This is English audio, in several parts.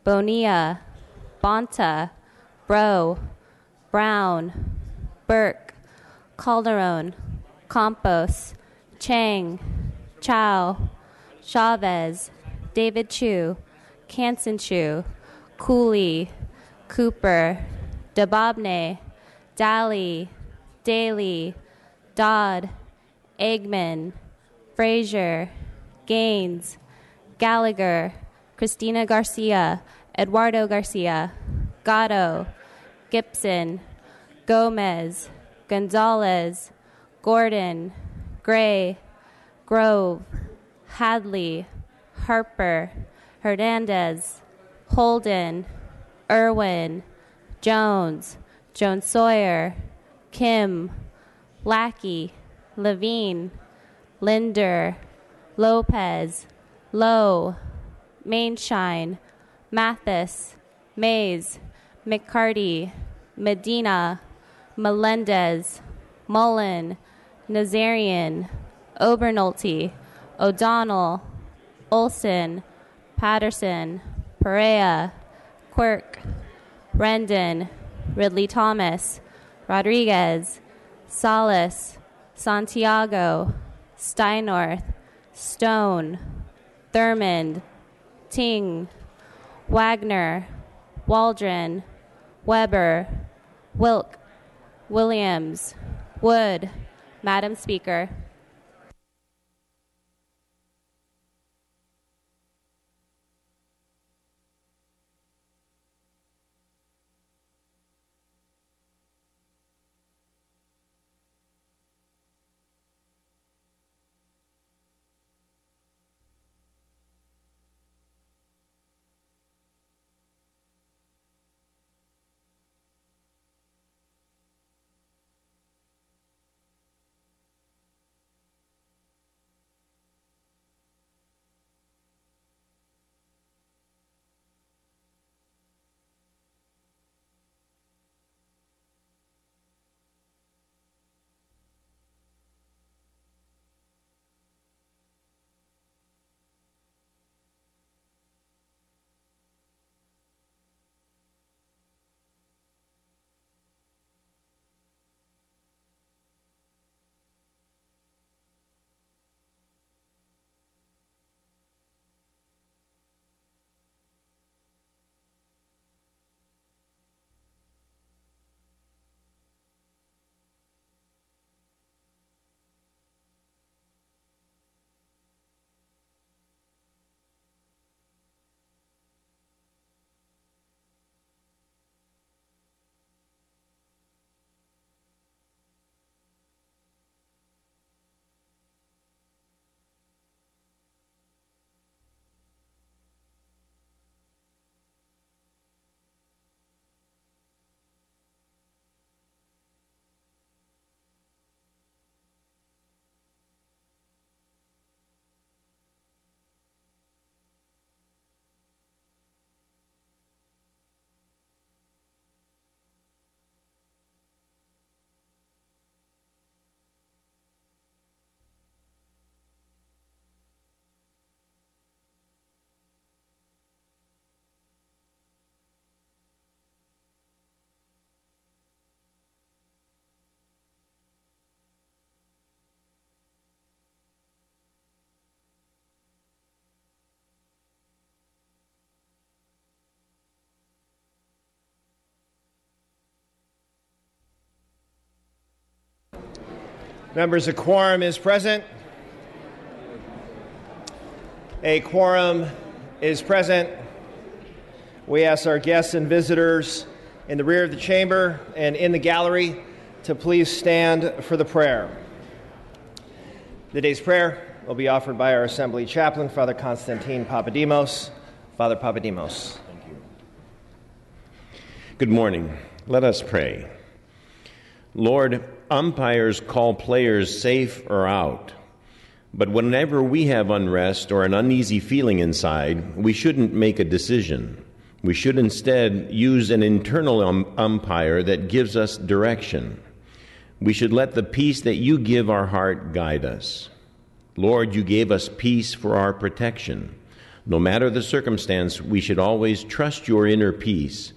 Bonilla, Bonta, Bro, Brown, Burke, Calderon, Campos, Chang, Chow, Chavez, David Chu, Kansan Chu, Cooley, Cooper, Dababne, Daly, Daly, Dodd, Eggman, Frazier, Gaines, Gallagher, Cristina Garcia, Eduardo Garcia, Gatto, Gibson, Gomez, Gonzalez, Gordon, Gray, Grove, Hadley, Harper, Hernandez, Holden, Irwin, Jones, Joan Sawyer, Kim, Lackey, Levine, Linder, Lopez, Lowe, Mainshine, Mathis, Mays, McCarty, Medina, Melendez, Mullen, Nazarian, Obernolte, O'Donnell, Olson, Patterson, Perea, Quirk, Rendon, Ridley Thomas, Rodriguez, Salas, Santiago, Steinorth, Stone, Thurmond, Ting, Wagner, Waldron, Weber, Wilk, Williams, Wood. Madam Speaker. Members, a quorum is present. A quorum is present. We ask our guests and visitors in the rear of the chamber and in the gallery to please stand for the prayer. The day's prayer will be offered by our Assembly Chaplain, Father Constantine Papadimos. Father Papadimos. Thank you. Good morning. Let us pray. Lord, umpires call players safe or out. But whenever we have unrest or an uneasy feeling inside, we shouldn't make a decision. We should instead use an internal umpire that gives us direction. We should let the peace that you give our heart guide us. Lord, you gave us peace for our protection. No matter the circumstance, we should always trust your inner peace.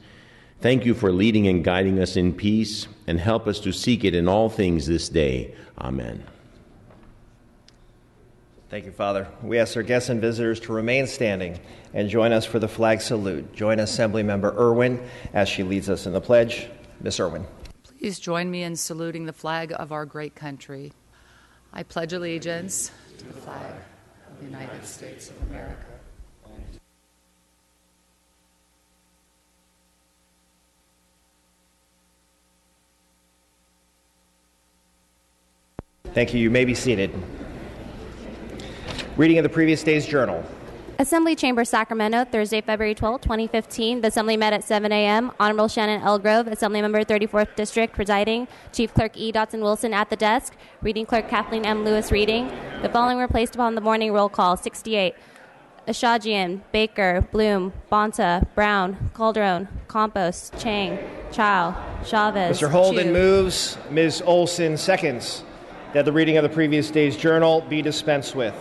Thank you for leading and guiding us in peace, and help us to seek it in all things this day. Amen. Thank you, Father. We ask our guests and visitors to remain standing and join us for the flag salute. Join Assemblymember Irwin as she leads us in the pledge. Ms. Irwin. Please join me in saluting the flag of our great country. I pledge allegiance to the flag of the United States of America. Thank you. You may be seated. Reading of the previous day's journal. Assembly Chamber, Sacramento, Thursday, February 12, 2015. The Assembly met at 7 a.m. Honorable Shannon L. Grove, Assembly Member, 34th District, presiding. Chief Clerk E. Dotson Wilson at the desk. Reading Clerk Kathleen M. Lewis reading. The following were placed upon the morning roll call. 68. Ashajian, Baker, Bloom, Bonta, Brown, Calderon, Campos, Chang, Chow, Chavez. Mr. Holden Chu. moves. Ms. Olson seconds that the reading of the previous day's journal be dispensed with.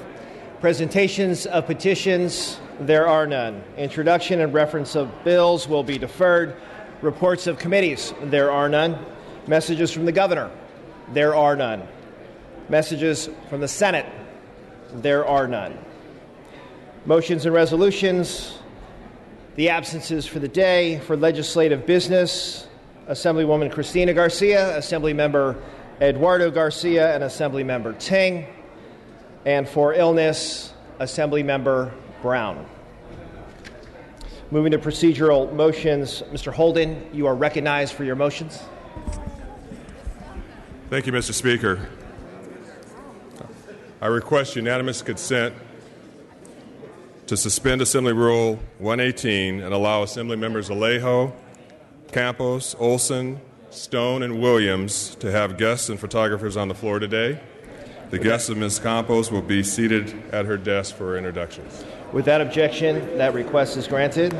Presentations of petitions, there are none. Introduction and reference of bills will be deferred. Reports of committees, there are none. Messages from the governor, there are none. Messages from the Senate, there are none. Motions and resolutions, the absences for the day. For legislative business, Assemblywoman Cristina Garcia, Assemblymember Eduardo Garcia, and Assemblymember Ting. And for illness, Assemblymember Brown. Moving to procedural motions, Mr. Holden, you are recognized for your motions. Thank you, Mr. Speaker. I request unanimous consent to suspend Assembly Rule 118 and allow Assembly Members Alejo, Campos, Olson, Stone, and Williams to have guests and photographers on the floor today. The guests of Ms. Campos will be seated at her desk for introductions. Without objection, that request is granted.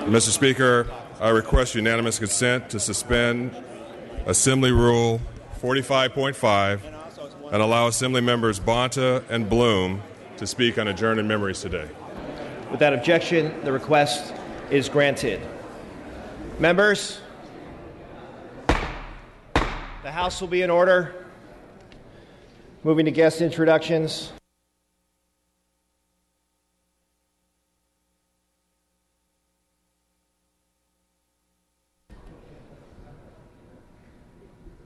Mr. Speaker, I request unanimous consent to suspend Assembly Rule 45.5 and allow Assembly Members Bonta and Bloom to speak on adjourned memories today. Without objection, the request is granted. Members, the House will be in order. Moving to guest introductions.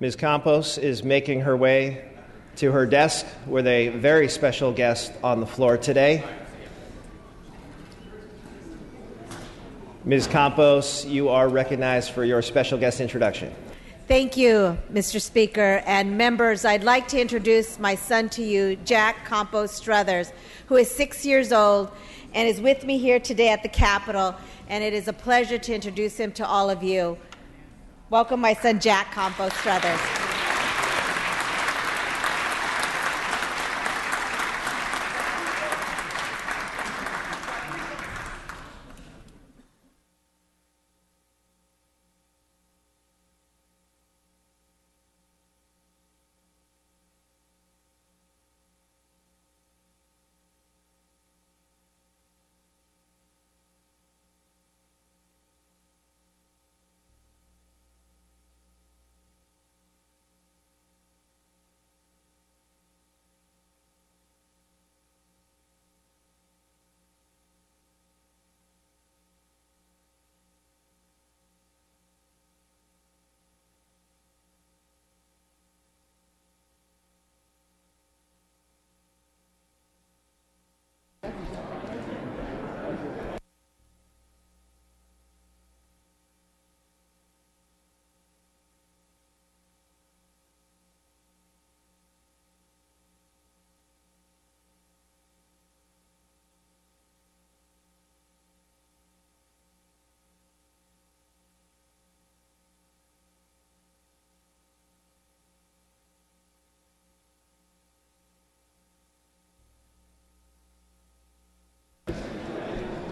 Ms. Campos is making her way to her desk with a very special guest on the floor today. Ms. Campos, you are recognized for your special guest introduction. Thank you, Mr. Speaker. And members, I'd like to introduce my son to you, Jack Campos Struthers, who is 6 years old and is with me here today at the Capitol. And it is a pleasure to introduce him to all of you. Welcome my son, Jack Campos Struthers.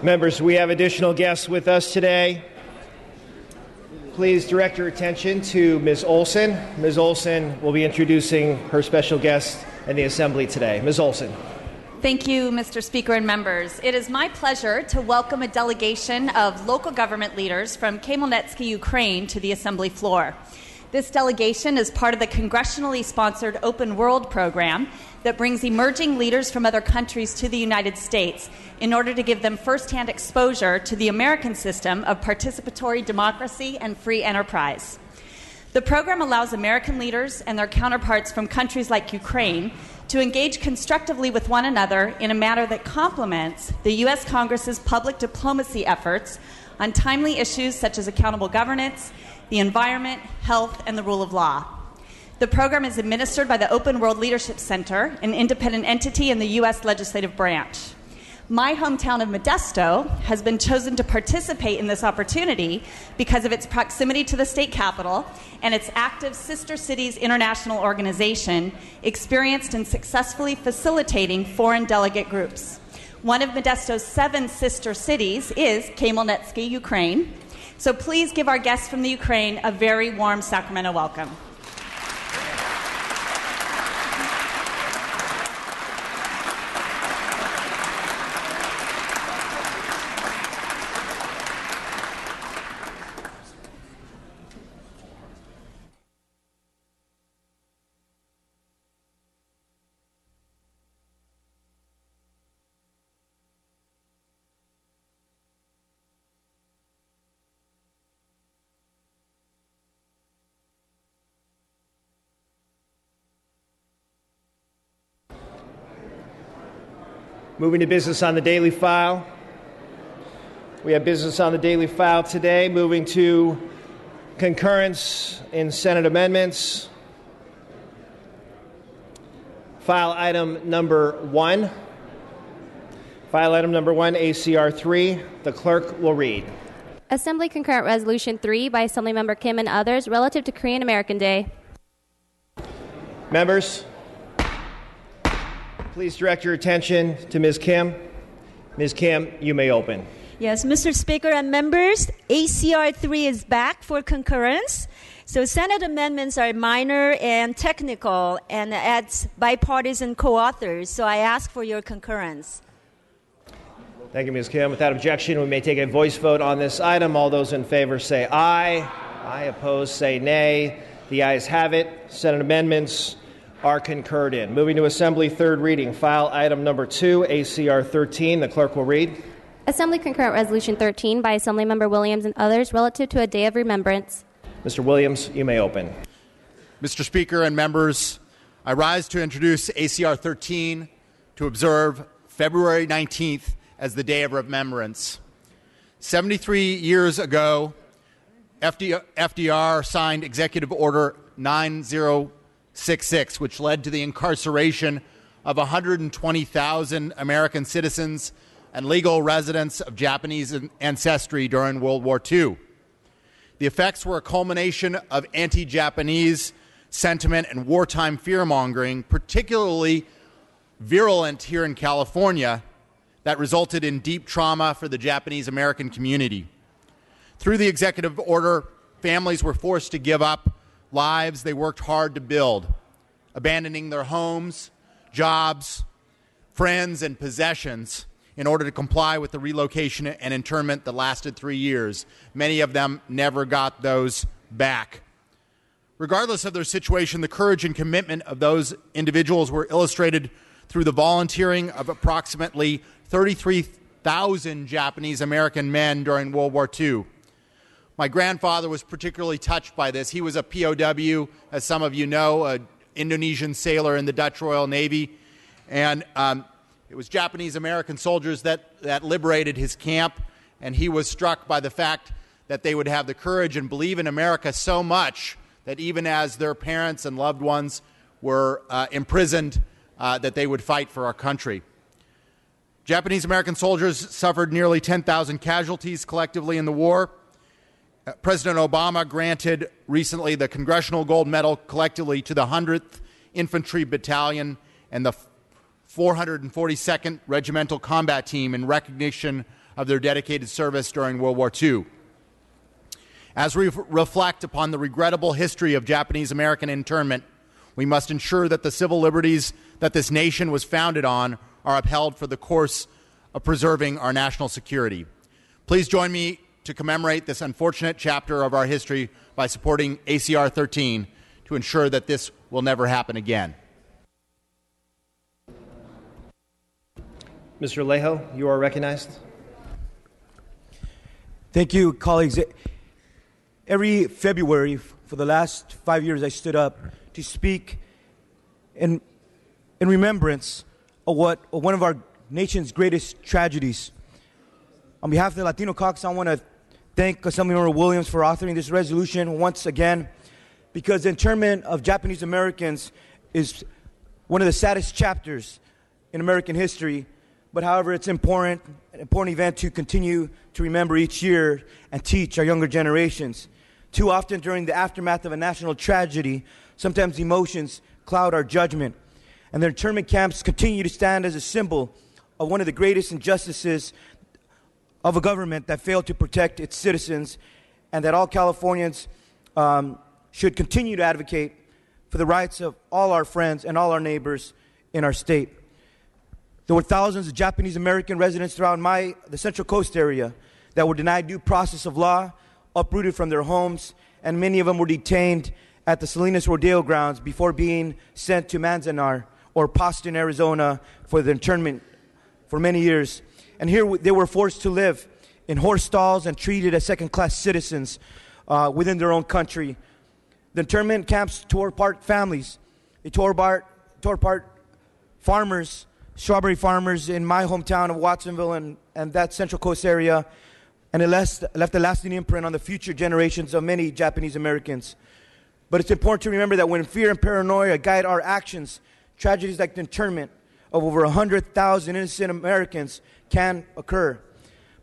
Members, we have additional guests with us today. Please direct your attention to Ms. Olson. Ms. Olson will be introducing her special guest in the Assembly today. Ms. Olson. Thank you, Mr. Speaker and members. It is my pleasure to welcome a delegation of local government leaders from Khmelnytsky, Ukraine, to the Assembly floor. This delegation is part of the congressionally sponsored Open World program that brings emerging leaders from other countries to the United States in order to give them firsthand exposure to the American system of participatory democracy and free enterprise. The program allows American leaders and their counterparts from countries like Ukraine to engage constructively with one another in a manner that complements the U.S. Congress's public diplomacy efforts on timely issues such as accountable governance, the environment, health, and the rule of law. The program is administered by the Open World Leadership Center, an independent entity in the U.S. legislative branch. My hometown of Modesto has been chosen to participate in this opportunity because of its proximity to the state capitol and its active Sister Cities International organization, experienced in successfully facilitating foreign delegate groups. One of Modesto's 7 sister cities is Khmelnytsky, Ukraine. So please give our guests from the Ukraine a very warm Sacramento welcome. Moving to business on the daily file. We have business on the daily file today. Moving to concurrence in Senate amendments. File item number 1. File item number 1, ACR 3. The clerk will read. Assembly Concurrent Resolution 3 by Assemblymember Kim and others relative to Korean American Day. Members, please direct your attention to Ms. Kim. Ms. Kim, you may open. Yes, Mr. Speaker and members, ACR 3 is back for concurrence. So Senate amendments are minor and technical and adds bipartisan co-authors. So I ask for your concurrence. Thank you, Ms. Kim. Without objection, we may take a voice vote on this item. All those in favor say aye. Aye. Opposed say nay. The ayes have it. Senate amendments are concurred in. Moving to Assembly third reading, file item number 2, ACR 13. The clerk will read. Assembly Concurrent Resolution 13 by Assemblymember Williams and others relative to a day of remembrance. Mr. Williams, you may open. Mr. Speaker and members, I rise to introduce ACR 13 to observe February 19th as the Day of Remembrance. 73 years ago, FDR signed Executive Order 9066, which led to the incarceration of 120,000 American citizens and legal residents of Japanese ancestry during World War II. The effects were a culmination of anti-Japanese sentiment and wartime fear-mongering, particularly virulent here in California, that resulted in deep trauma for the Japanese-American community. Through the executive order, families were forced to give up lives they worked hard to build, abandoning their homes, jobs, friends, and possessions in order to comply with the relocation and internment that lasted 3 years. Many of them never got those back. Regardless of their situation, the courage and commitment of those individuals were illustrated through the volunteering of approximately 33,000 Japanese American men during World War II. My grandfather was particularly touched by this. He was a POW, as some of you know, an Indonesian sailor in the Dutch Royal Navy. And it was Japanese American soldiers that liberated his camp. And he was struck by the fact that they would have the courage and believe in America so much that even as their parents and loved ones were imprisoned, that they would fight for our country. Japanese American soldiers suffered nearly 10,000 casualties collectively in the war. President Obama granted recently the Congressional Gold Medal collectively to the 100th Infantry Battalion and the 442nd Regimental Combat Team in recognition of their dedicated service during World War II. As we reflect upon the regrettable history of Japanese American internment, we must ensure that the civil liberties that this nation was founded on are upheld for the course of preserving our national security. Please join me to commemorate this unfortunate chapter of our history by supporting ACR 13 to ensure that this will never happen again. Mr. Alejo, you are recognized. Thank you, colleagues. Every February for the last 5 years, I stood up to speak in remembrance of one of our nation's greatest tragedies. On behalf of the Latino Caucus, I want to thank Assemblymember Williams for authoring this resolution once again, because the internment of Japanese Americans is one of the saddest chapters in American history. But however, it's an important event to continue to remember each year and teach our younger generations. Too often during the aftermath of a national tragedy, sometimes emotions cloud our judgment. And the internment camps continue to stand as a symbol of one of the greatest injustices of a government that failed to protect its citizens, and that all Californians should continue to advocate for the rights of all our friends and all our neighbors in our state. There were thousands of Japanese American residents throughout the Central Coast area that were denied due process of law, uprooted from their homes, and many of them were detained at the Salinas Rodeo grounds before being sent to Manzanar or Poston, Arizona for the internment for many years. And here they were forced to live in horse stalls and treated as second-class citizens within their own country. The internment camps tore apart families. They tore apart farmers, strawberry farmers in my hometown of Watsonville and that Central Coast area, and it left a lasting imprint on the future generations of many Japanese Americans. But it's important to remember that when fear and paranoia guide our actions, tragedies like the internment of over 100,000 innocent Americans can occur.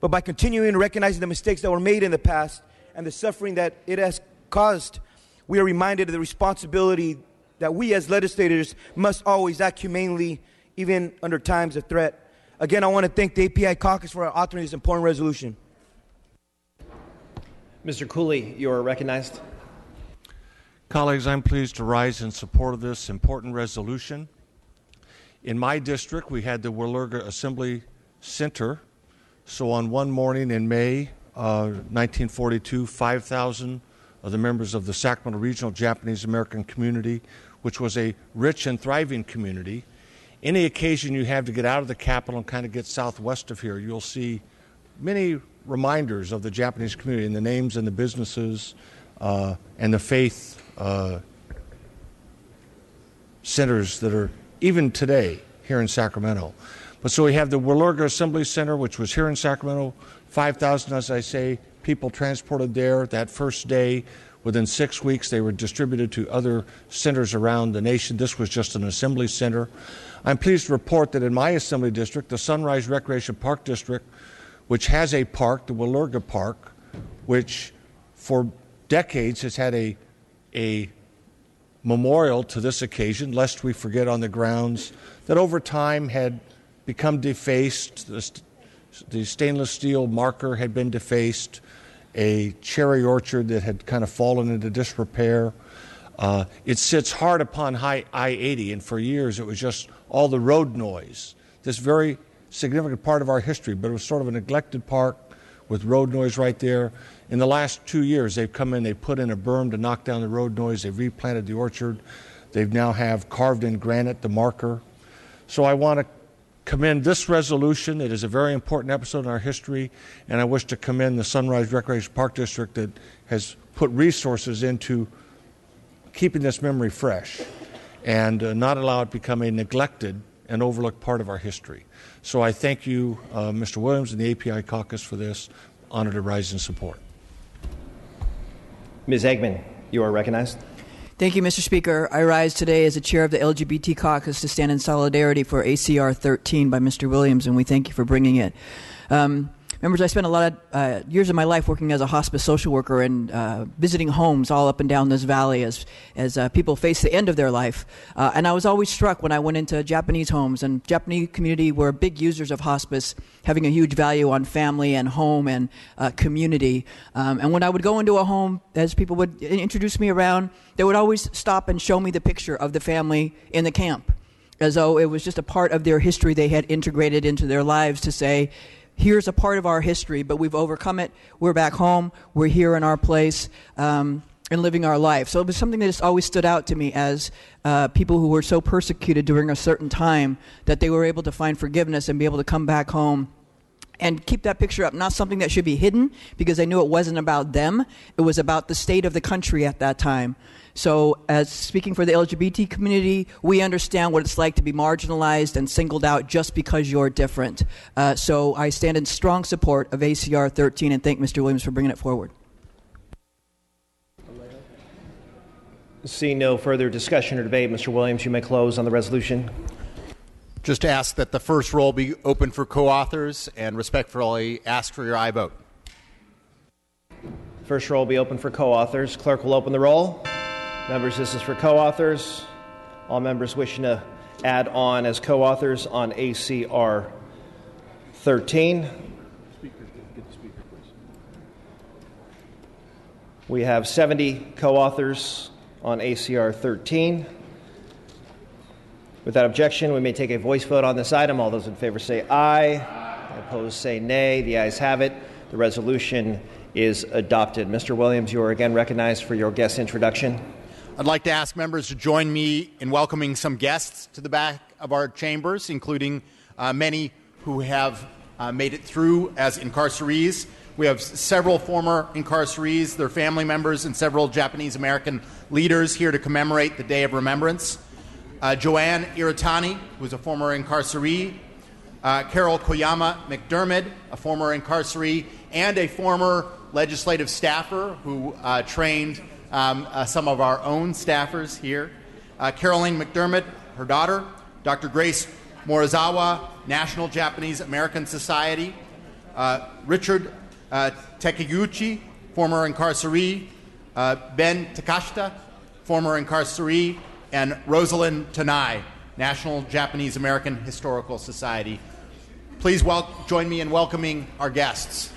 But by continuing to recognize the mistakes that were made in the past and the suffering that it has caused, we are reminded of the responsibility that we as legislators must always act humanely, even under times of threat. Again, I want to thank the API Caucus for authoring this important resolution. Mr. Cooley, you are recognized. Colleagues, I'm pleased to rise in support of this important resolution. In my district, we had the Willerga Assembly Center. So on one morning in May 1942, 5,000 of the members of the Sacramento Regional Japanese American community, which was a rich and thriving community. Any occasion you have to get out of the capital and kind of get southwest of here, you'll see many reminders of the Japanese community and the names and the businesses and the faith centers that are even today here in Sacramento. But so we have the Willerga Assembly Center, which was here in Sacramento, 5,000, as I say, people transported there that first day. Within 6 weeks, they were distributed to other centers around the nation. This was just an assembly center. I'm pleased to report that in my assembly district, the Sunrise Recreation Park District, which has a park, the Willerga Park, which for decades has had a memorial to this occasion, lest we forget, on the grounds that over time had become defaced. The stainless steel marker had been defaced, a cherry orchard that had kind of fallen into disrepair. It sits hard upon I-80, and for years it was just all the road noise, this very significant part of our history, but it was sort of a neglected park with road noise right there. In the last 2 years, they've come in, they've put in a berm to knock down the road noise, they've replanted the orchard, they now have carved in granite the marker. So I want to commend this resolution. It is a very important episode in our history, and I wish to commend the Sunrise Recreation Park District that has put resources into keeping this memory fresh and not allow it to become a neglected and overlooked part of our history. So I thank you, Mr. Williams and the API Caucus, for this. Honored to rise in support. Ms. Eggman, you are recognized. Thank you, Mr. Speaker. I rise today as the chair of the LGBT Caucus to stand in solidarity for ACR 13 by Mr. Williams, and we thank you for bringing it. Members, I spent a lot of years of my life working as a hospice social worker and visiting homes all up and down this valley as people face the end of their life. And I was always struck when I went into Japanese homes, and Japanese community were big users of hospice, having a huge value on family and home and community. And when I would go into a home, as people would introduce me around, they would always stop and show me the picture of the family in the camp. as though it was just a part of their history they had integrated into their lives to say, here's a part of our history, but we've overcome it. We're back home. We're here in our place and living our life. So it was something that just always stood out to me as people who were so persecuted during a certain time that they were able to find forgiveness and be able to come back home and keep that picture up. Not something that should be hidden, because I knew it wasn't about them. It was about the state of the country at that time. So as speaking for the LGBT community, we understand what it's like to be marginalized and singled out just because you're different. So I stand in strong support of ACR 13 and thank Mr. Williams for bringing it forward. Seeing no further discussion or debate, Mr. Williams, you may close on the resolution. Just to ask that the first roll be open for co-authors and respectfully ask for your aye vote. First roll will be open for co-authors. Clerk will open the roll. Members, this is for co-authors. All members wishing to add on as co-authors on ACR 13. We have 70 co-authors on ACR 13. Without objection, we may take a voice vote on this item. All those in favor say aye. Opposed say nay. The ayes have it. The resolution is adopted. Mr. Williams, you are again recognized for your guest introduction. I'd like to ask members to join me in welcoming some guests to the back of our chambers, including many who have made it through as incarcerees. We have several former incarcerees, their family members, and several Japanese American leaders here to commemorate the Day of Remembrance. Joanne Iritani, who is a former incarceree, Carol Koyama McDermott, a former incarceree, and a former legislative staffer who trained some of our own staffers here. Caroline McDermott, her daughter, Dr. Grace Morizawa, National Japanese American Society, Richard Takiguchi, former incarceree, Ben Takashita, former incarceree, and Rosalind Tanai, National Japanese American Historical Society. Please join me in welcoming our guests.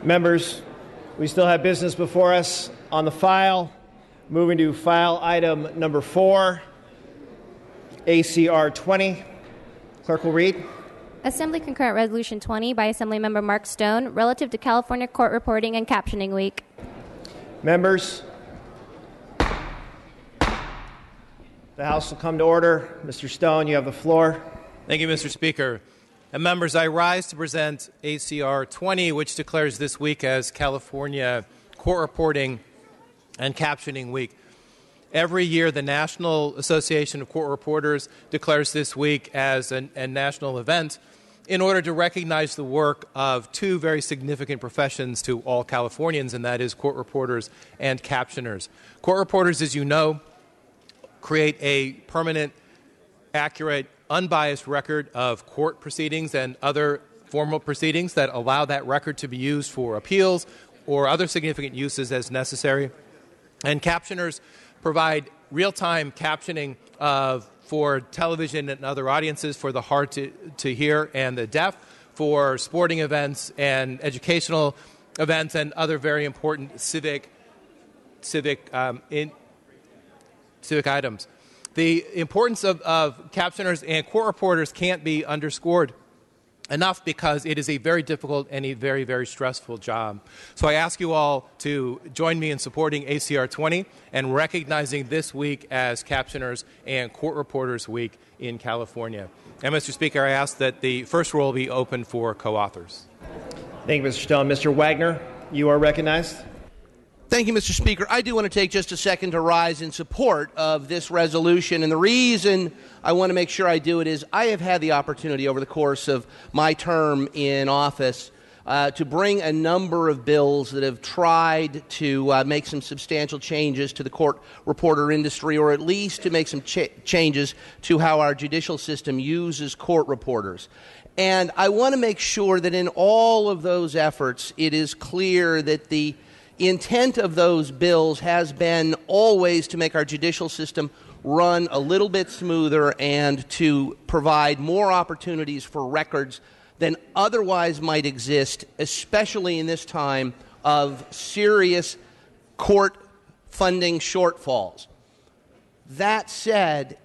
Members, we still have business before us on the file. Moving to file item number 4, ACR 20. Clerk will read. Assembly Concurrent Resolution 20 by Assemblymember Mark Stone relative to California Court Reporting and Captioning Week. Members, the House will come to order. Mr. Stone, you have the floor. Thank you, Mr. Speaker. And members, I rise to present ACR 20, which declares this week as California Court Reporting and Captioning Week. Every year, the National Association of Court Reporters declares this week as a national event in order to recognize the work of two very significant professions to all Californians, and that is court reporters and captioners. Court reporters, as you know, create a permanent, accurate, unbiased record of court proceedings and other formal proceedings that allow that record to be used for appeals or other significant uses as necessary. And captioners provide real-time captioning for television and other audiences, for the hard to hear and the deaf, for sporting events and educational events and other very important civic items. The importance of captioners and court reporters can't be underscored enough because it is a very difficult and a very, very stressful job. So I ask you all to join me in supporting ACR 20 and recognizing this week as Captioners and Court Reporters Week in California. And, Mr. Speaker, I ask that the first roll be open for co-authors. Thank you, Mr. Stone. Mr. Wagner, you are recognized. Thank you, Mr. Speaker. I do want to take just a second to rise in support of this resolution. And the reason I want to make sure I do it is I have had the opportunity over the course of my term in office to bring a number of bills that have tried to make some substantial changes to the court reporter industry, or at least to make some changes to how our judicial system uses court reporters. And I want to make sure that in all of those efforts, it is clear that the intent of those bills has been always to make our judicial system run a little bit smoother and to provide more opportunities for records than otherwise might exist, especially in this time of serious court funding shortfalls. That said,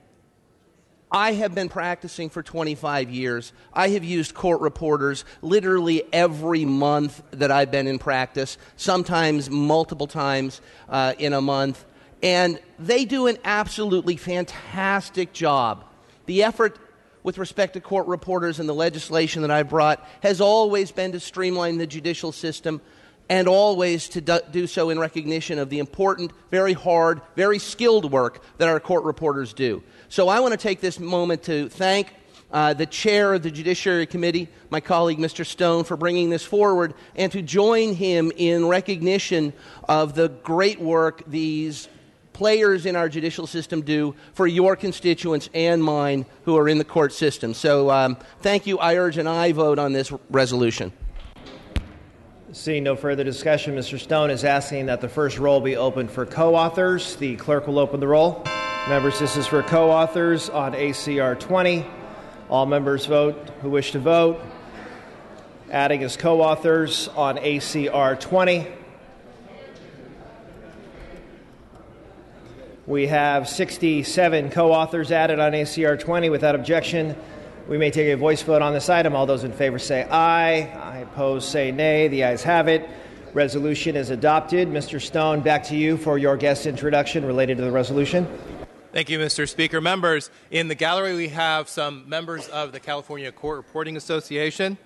I have been practicing for 25 years. I have used court reporters literally every month that I've been in practice, sometimes multiple times in a month. And they do an absolutely fantastic job. The effort with respect to court reporters and the legislation that I brought has always been to streamline the judicial system, and always to do so in recognition of the important, very hard, very skilled work that our court reporters do. So I want to take this moment to thank the chair of the Judiciary Committee, my colleague Mr. Stone, for bringing this forward, and to join him in recognition of the great work these players in our judicial system do for your constituents and mine who are in the court system. So thank you. I urge an aye vote on this resolution. Seeing no further discussion, Mr. Stone is asking that the first roll be opened for co-authors. The clerk will open the roll. Members, this is for co-authors on ACR 20. All members vote who wish to vote. Adding as co-authors on ACR 20. We have 67 co-authors added on ACR 20. Without objection, we may take a voice vote on this item. All those in favor say aye. Aye opposed say nay. The ayes have it. Resolution is adopted. Mr. Stone, back to you for your guest introduction related to the resolution. Thank you, Mr. Speaker. Members, in the gallery we have some members of the California Court Reporting Association,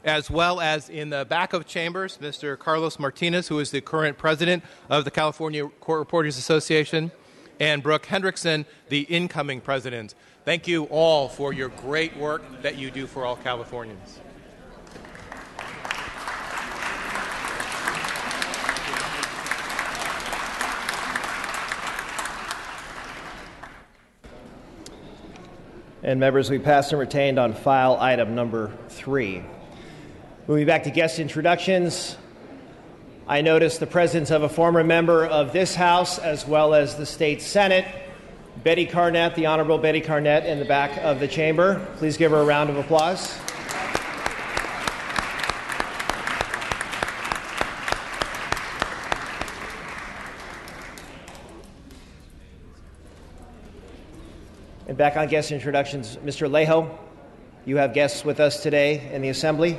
as well as in the back of chambers, Mr. Carlos Martinez, who is the current president of the California Court Reporters Association, and Brooke Hendrickson, the incoming president. Thank you all for your great work that you do for all Californians. And members, we passed and retained on file item number 3. Moving back to guest introductions, I notice the presence of a former member of this House as well as the State Senate, Betty Carnett, the Honorable Betty Carnett, in the back of the chamber. Please give her a round of applause. And back on guest introductions, Mr. Alejo, you have guests with us today in the Assembly.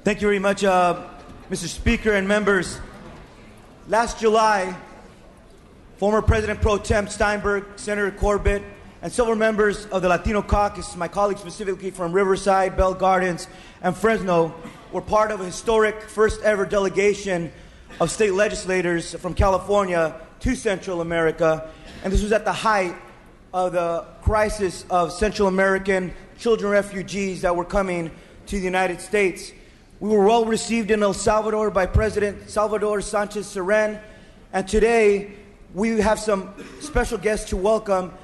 Thank you very much, Mr. Speaker and members. Last July, former President Pro Tem Steinberg, Senator Corbett, and several members of the Latino caucus, my colleagues specifically from Riverside, Bell Gardens, and Fresno, were part of a historic first ever delegation of state legislators from California to Central America. And this was at the height of the crisis of Central American children refugees that were coming to the United States. We were well received in El Salvador by President Salvador Sanchez Cerén, and today we have some special guests to welcome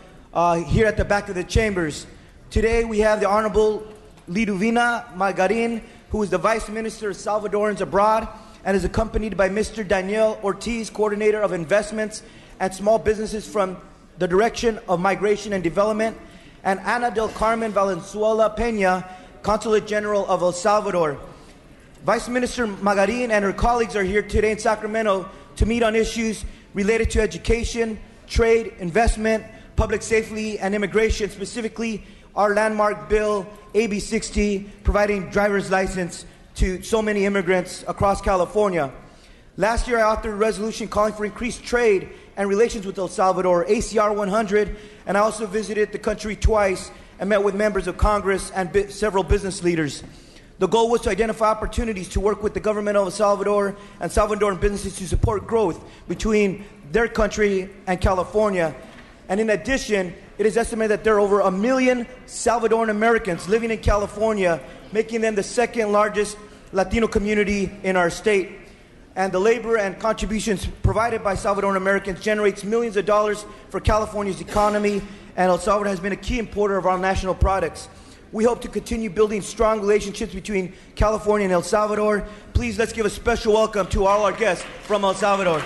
here at the back of the chambers. Today we have the Honorable Liduvina Margarin, who is the Vice Minister of Salvadorans Abroad and is accompanied by Mr. Daniel Ortiz, Coordinator of Investments and Small Businesses from the Direction of Migration and Development, and Ana del Carmen Valenzuela Peña, Consulate General of El Salvador. Vice Minister Margarin and her colleagues are here today in Sacramento to meet on issues related to education, trade, investment, public safety, and immigration, specifically our landmark bill, AB 60, providing driver's license to so many immigrants across California. Last year, I authored a resolution calling for increased trade and relations with El Salvador, ACR 100, and I also visited the country twice and met with members of Congress and several business leaders. The goal was to identify opportunities to work with the government of El Salvador and Salvadoran businesses to support growth between their country and California. And in addition, it is estimated that there are over 1 million Salvadoran Americans living in California, making them the second largest Latino community in our state. And the labor and contributions provided by Salvadoran Americans generates millions of dollars for California's economy, and El Salvador has been a key importer of our national products. We hope to continue building strong relationships between California and El Salvador. Please, let's give a special welcome to all our guests from El Salvador.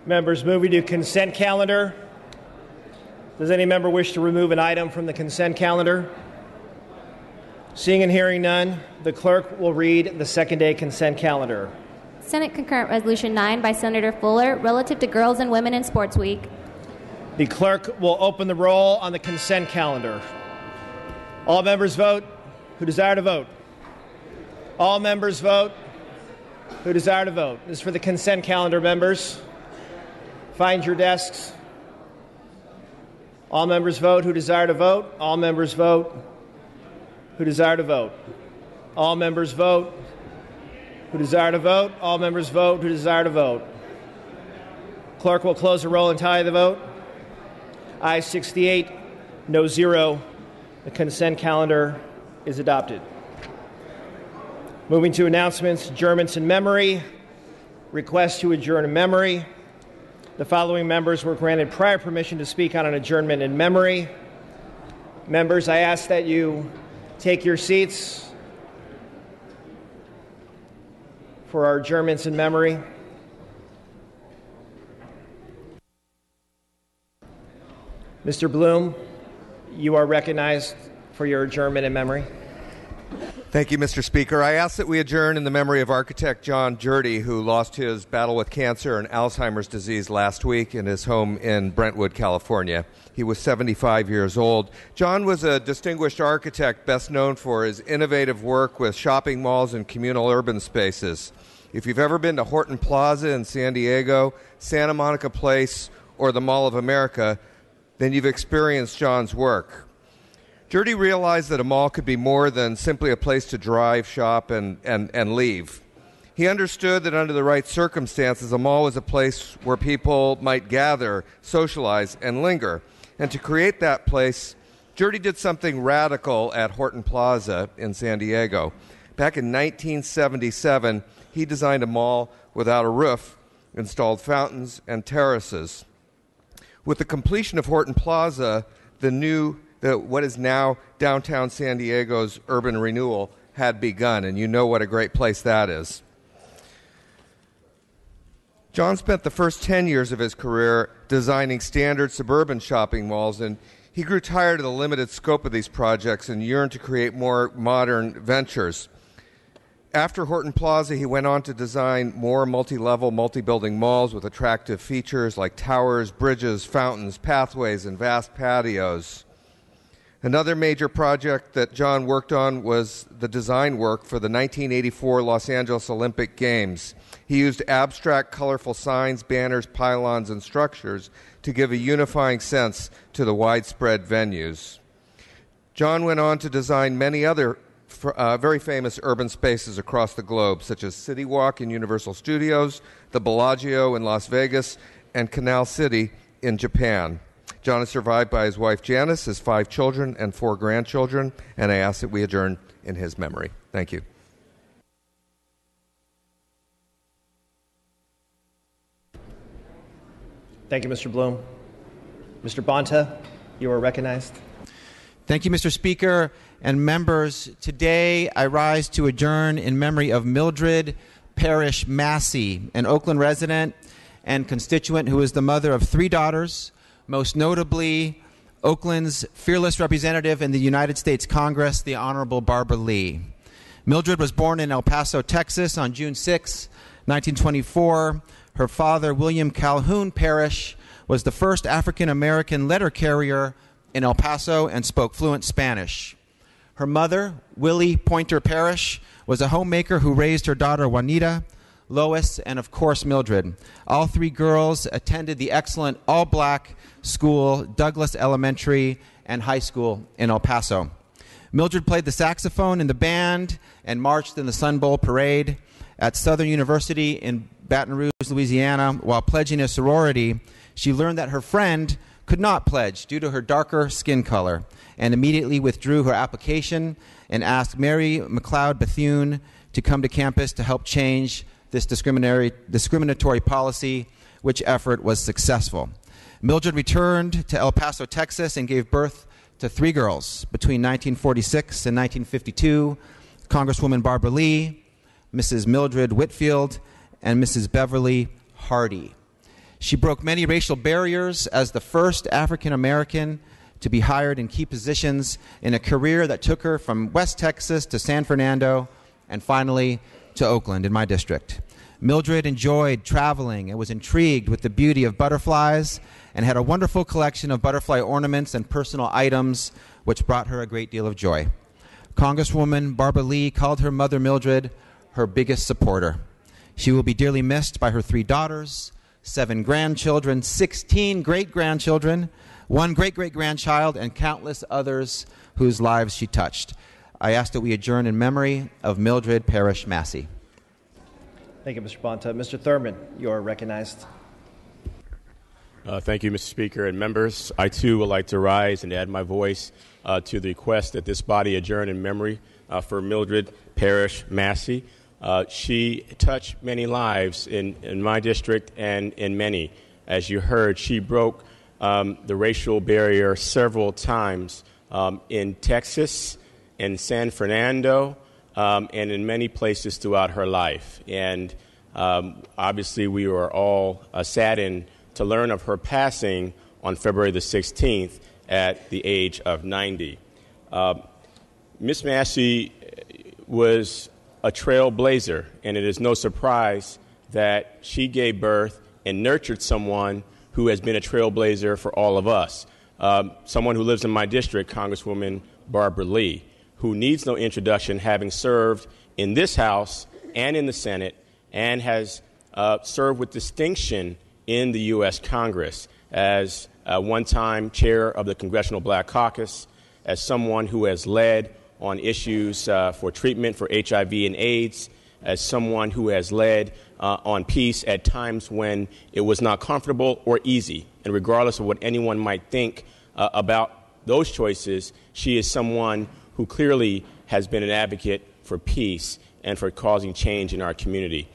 Members, moving to consent calendar. Does any member wish to remove an item from the consent calendar? Seeing and hearing none, the clerk will read the second-day consent calendar. Senate Concurrent Resolution 9 by Senator Fuller, relative to Girls and Women in Sports Week. The clerk will open the roll on the consent calendar. All members vote who desire to vote. All members vote who desire to vote. This is for the consent calendar, members. Find your desks. All members vote who desire to vote. All members vote who desire to vote. All members vote who desire to vote. All members vote who desire to vote. Clerk will close the roll and tally the vote. Ayes 68, no 0. The consent calendar is adopted. Moving to announcements, adjournments in memory. Request to adjourn in memory. The following members were granted prior permission to speak on an adjournment in memory. Members, I ask that you take your seats for our adjournments in memory. Mr. Bloom, you are recognized for your adjournment in memory. Thank you, Mr. Speaker. I ask that we adjourn in the memory of architect John Jurdy, who lost his battle with cancer and Alzheimer's disease last week in his home in Brentwood, California. He was 75 years old. John was a distinguished architect best known for his innovative work with shopping malls and communal urban spaces. If you've ever been to Horton Plaza in San Diego, Santa Monica Place, or the Mall of America, then you've experienced John's work. Jurdy realized that a mall could be more than simply a place to drive, shop, and leave. He understood that under the right circumstances, a mall was a place where people might gather, socialize, and linger. And to create that place, Jurdy did something radical at Horton Plaza in San Diego. Back in 1977, he designed a mall without a roof, installed fountains and terraces. With the completion of Horton Plaza, what is now downtown San Diego's urban renewal had begun, and you know what a great place that is. John spent the first 10 years of his career designing standard suburban shopping malls, and he grew tired of the limited scope of these projects and yearned to create more modern ventures. After Horton Plaza, he went on to design more multi-level, multi-building malls with attractive features like towers, bridges, fountains, pathways, and vast patios. Another major project that John worked on was the design work for the 1984 Los Angeles Olympic Games. He used abstract, colorful signs, banners, pylons, and structures to give a unifying sense to the widespread venues. John went on to design many other very famous urban spaces across the globe, such as City Walk in Universal Studios, the Bellagio in Las Vegas, and Canal City in Japan. John is survived by his wife Janice, his 5 children, and 4 grandchildren, and I ask that we adjourn in his memory. Thank you. Thank you, Mr. Bloom. Mr. Bonta, you are recognized. Thank you, Mr. Speaker and members. Today, I rise to adjourn in memory of Mildred Parrish Massey, an Oakland resident and constituent who is the mother of 3 daughters, most notably Oakland's fearless representative in the United States Congress, the Honorable Barbara Lee. Mildred was born in El Paso, Texas on June 6, 1924. Her father, William Calhoun Parrish, was the first African-American letter carrier in El Paso and spoke fluent Spanish. Her mother, Willie Pointer Parrish, was a homemaker who raised her daughter Juanita, Lois, and of course Mildred. All 3 girls attended the excellent all-black school, Douglas Elementary and High School in El Paso. Mildred played the saxophone in the band and marched in the Sun Bowl parade. At Southern University in Baton Rouge, Louisiana, while pledging a sorority, she learned that her friend could not pledge due to her darker skin color, and immediately withdrew her application and asked Mary McLeod Bethune to come to campus to help change this discriminatory policy, which effort was successful. Mildred returned to El Paso, Texas, and gave birth to 3 girls between 1946 and 1952, Congresswoman Barbara Lee, Mrs. Mildred Whitfield, and Mrs. Beverly Hardy. She broke many racial barriers as the first African American to be hired in key positions in a career that took her from West Texas to San Fernando and finally to Oakland in my district. Mildred enjoyed traveling and was intrigued with the beauty of butterflies and had a wonderful collection of butterfly ornaments and personal items which brought her a great deal of joy. Congresswoman Barbara Lee called her mother Mildred her biggest supporter. She will be dearly missed by her 3 daughters, 7 grandchildren, 16 great-grandchildren, 1 great-great-grandchild, and countless others whose lives she touched. I ask that we adjourn in memory of Mildred Parrish Massey. Thank you, Mr. Bonta. Mr. Thurman, you are recognized. Thank you, Mr. Speaker and members. I, too, would like to rise and add my voice to the request that this body adjourn in memory for Mildred Parrish Massey. She touched many lives in my district and in many. As you heard, she broke the racial barrier several times in Texas, in San Fernando, and in many places throughout her life. And obviously, we were all saddened to learn of her passing on February the 16th at the age of 90. Miss Massey was a trailblazer, and it is no surprise that she gave birth and nurtured someone who has been a trailblazer for all of us. Someone who lives in my district, Congresswoman Barbara Lee, who needs no introduction, having served in this House and in the Senate, and has served with distinction in the U.S. Congress as one-time chair of the Congressional Black Caucus, as someone who has led on issues for treatment for HIV and AIDS, as someone who has led on peace at times when it was not comfortable or easy. And regardless of what anyone might think about those choices, she is someone who clearly has been an advocate for peace and for causing change in our community.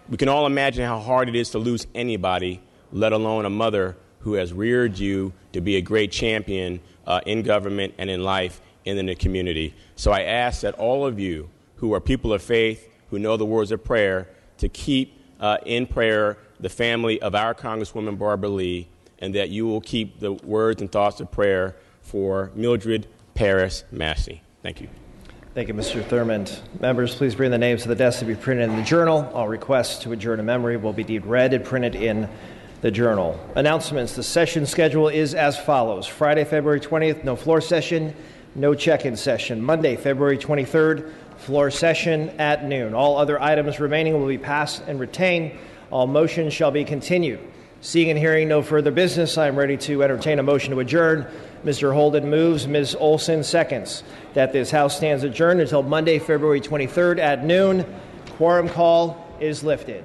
We can all imagine how hard it is to lose anybody, let alone a mother who has reared you to be a great champion in government and in life and in the community. So I ask that all of you who are people of faith, who know the words of prayer, to keep in prayer the family of our Congresswoman Barbara Lee, and that you will keep the words and thoughts of prayer for Mildred Parrish Massey. Thank you. Thank you, Mr. Thurmond. Members, please bring the names to the desk to be printed in the journal. All requests to adjourn in memory will be deemed read and printed in the journal. Announcements. The session schedule is as follows. Friday, February 20th, no floor session, no check-in session. Monday, February 23rd, floor session at noon. All other items remaining will be passed and retained. All motions shall be continued. Seeing and hearing no further business, I am ready to entertain a motion to adjourn. Mr. Holden moves, Ms. Olson seconds. That this House stands adjourned until Monday, February 23rd at noon. Quorum call is lifted.